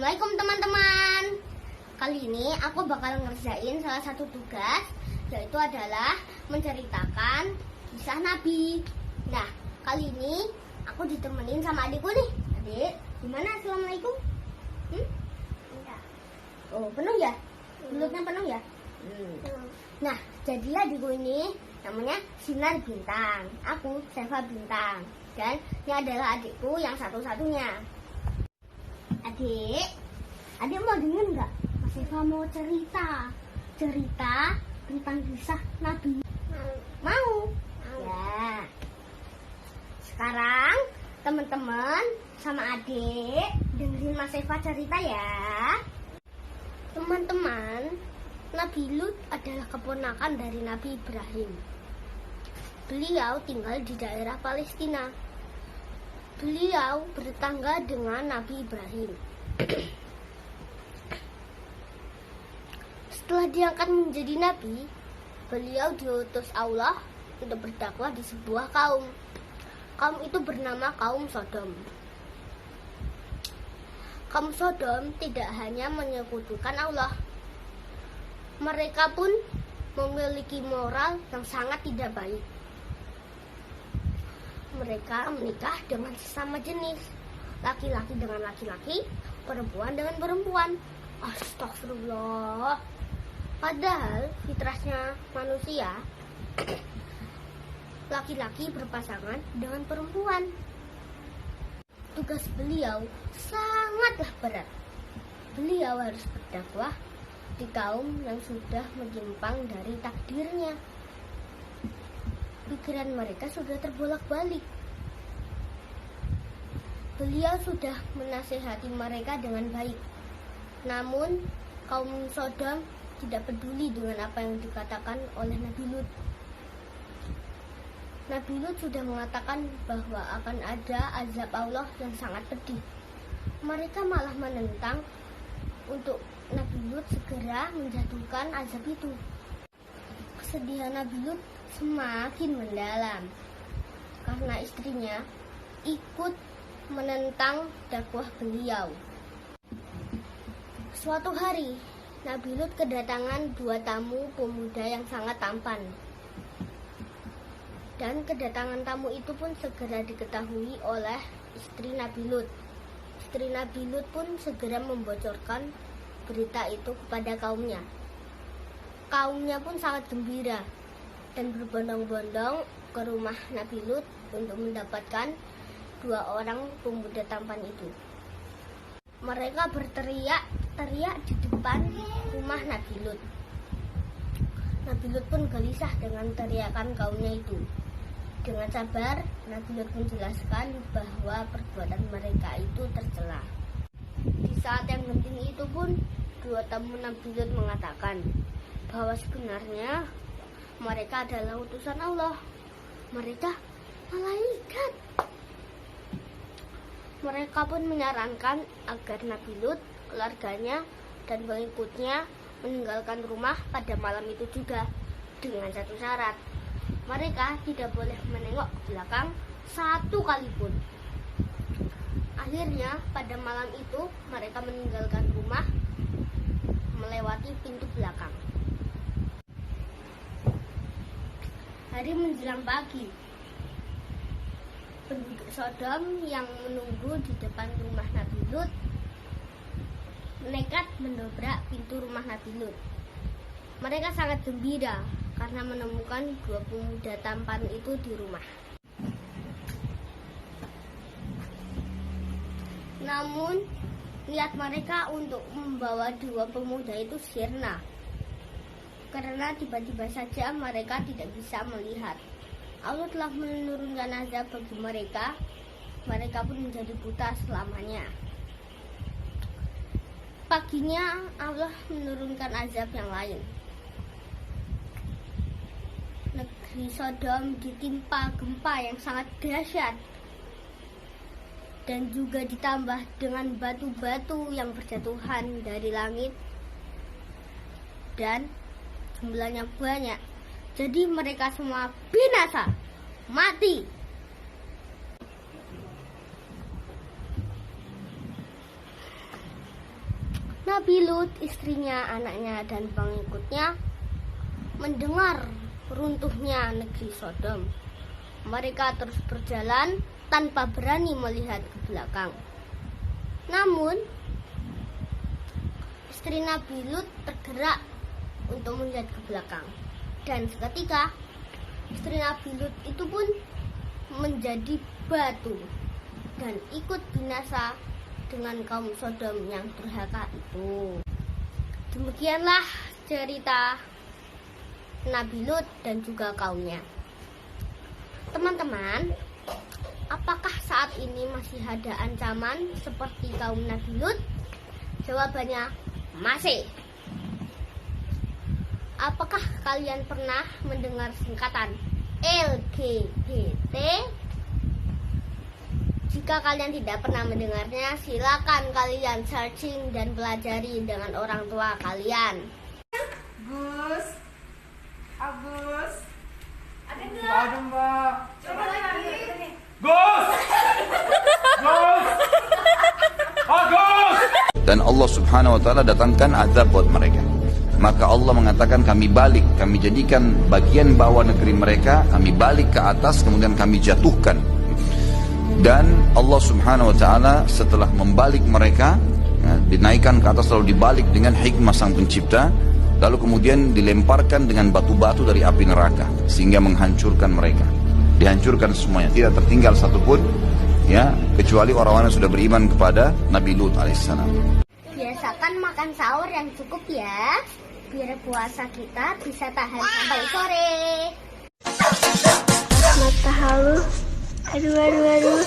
Assalamualaikum teman-teman. Kali ini aku bakal ngerjain salah satu tugas, yaitu adalah menceritakan kisah Nabi. Nah, kali ini aku ditemenin sama adikku nih. Adik, gimana? Assalamualaikum. Enggak. Oh, penuh ya? Mulutnya penuh ya? Nah, jadilah adikku ini namanya Sinar Bintang. Aku Seva Bintang. Dan ini adalah adikku yang satu-satunya. Adik mau denger nggak? Mas Eva mau cerita tentang kisah Nabi. Mau? Ya. Sekarang teman-teman sama adik dengerin Mas Eva cerita ya. Teman-teman, Nabi Lut adalah keponakan dari Nabi Ibrahim. Beliau tinggal di daerah Palestina. Beliau bertetangga dengan Nabi Ibrahim. Setelah diangkat menjadi nabi, beliau diutus Allah untuk berdakwah di sebuah kaum. Kaum itu bernama kaum Sodom. Kaum Sodom tidak hanya menyekutukan Allah, mereka pun memiliki moral yang sangat tidak baik. Mereka menikah dengan sesama jenis, laki-laki dengan laki-laki, perempuan dengan perempuan. Astagfirullah. Padahal fitrahnya manusia, laki-laki berpasangan dengan perempuan. Tugas beliau sangatlah berat. Beliau harus berdakwah di kaum yang sudah menyimpang dari takdirnya. Pikiran mereka sudah terbolak-balik. Beliau sudah menasihati mereka dengan baik. Namun, kaum Sodom tidak peduli dengan apa yang dikatakan oleh Nabi Lut. Nabi Lut sudah mengatakan bahwa akan ada azab Allah yang sangat pedih. Mereka malah menentang untuk Nabi Lut segera menjatuhkan azab itu. Kesedihan Nabi Lut semakin mendalam karena istrinya ikut menentang dakwah beliau. Suatu hari, Nabi Lut kedatangan dua tamu pemuda yang sangat tampan. Dan kedatangan tamu itu pun segera diketahui oleh istri Nabi Lut. Istri Nabi Lut pun segera membocorkan berita itu kepada kaumnya. Kaumnya pun sangat gembira dan berbondong-bondong ke rumah Nabi Lut untuk mendapatkan dua orang pemuda tampan itu. Mereka berteriak-teriak di depan rumah Nabi Lut. Nabi Lut pun gelisah dengan teriakan kaumnya itu. Dengan sabar, Nabi Lut menjelaskan bahwa perbuatan mereka itu tercela. Di saat yang genting itu pun, dua tamu Nabi Lut mengatakan bahwa sebenarnya mereka adalah utusan Allah. Mereka malaikat. Mereka pun menyarankan agar Nabi Lut, keluarganya, dan pengikutnya meninggalkan rumah pada malam itu juga dengan satu syarat. Mereka tidak boleh menengok ke belakang satu kali pun. Akhirnya pada malam itu mereka meninggalkan rumah melewati pintu belakang. Hari menjelang pagi, penduduk Sodom yang menunggu di depan rumah Nabi Lut nekat mendobrak pintu rumah Nabi Lut. Mereka sangat gembira karena menemukan dua pemuda tampan itu di rumah. Namun, niat mereka untuk membawa dua pemuda itu sirna. Karena tiba-tiba saja mereka tidak bisa melihat. Allah telah menurunkan azab bagi mereka. Mereka pun menjadi buta selamanya. Paginya Allah menurunkan azab yang lain. Negeri Sodom ditimpa gempa yang sangat dahsyat. Dan juga ditambah dengan batu-batu yang berjatuhan dari langit. Dan jumlahnya banyak. Jadi mereka semua binasa, mati. Nabi Lut, istrinya, anaknya, dan pengikutnya mendengar runtuhnya negeri Sodom. Mereka terus berjalan tanpa berani melihat ke belakang. Namun, istri Nabi Lut tergerak untuk melihat ke belakang. Dan seketika, istri Nabi Lut itu pun menjadi batu dan ikut binasa dengan kaum Sodom yang durhaka itu. Demikianlah cerita Nabi Lut dan juga kaumnya. Teman-teman, apakah saat ini masih ada ancaman seperti kaum Nabi Lut? Jawabannya masih. Apakah kalian pernah mendengar singkatan LGBT? Jika kalian tidak pernah mendengarnya, silakan kalian searching dan pelajari dengan orang tua kalian. Gus, Agus, ada nggak? Ada Mbak. Coba lagi. Gus, Gus, Agus. Dan Allah Subhanahu Wa Taala datangkan azab buat mereka. Maka Allah mengatakan kami balik, kami jadikan bagian bawah negeri mereka, kami balik ke atas, kemudian kami jatuhkan. Dan Allah Subhanahu Wa Taala setelah membalik mereka, dinaikkan ke atas lalu dibalik dengan hikmah Sang Pencipta, lalu kemudian dilemparkan dengan batu-batu dari api neraka sehingga menghancurkan mereka. Dihancurkan semuanya, tidak tertinggal satupun, ya, kecuali orang-orang yang sudah beriman kepada Nabi Lut alaihissalam. Biasakan makan sahur yang cukup ya, biar puasa kita bisa tahan sampai sore. Mata halus, aduh.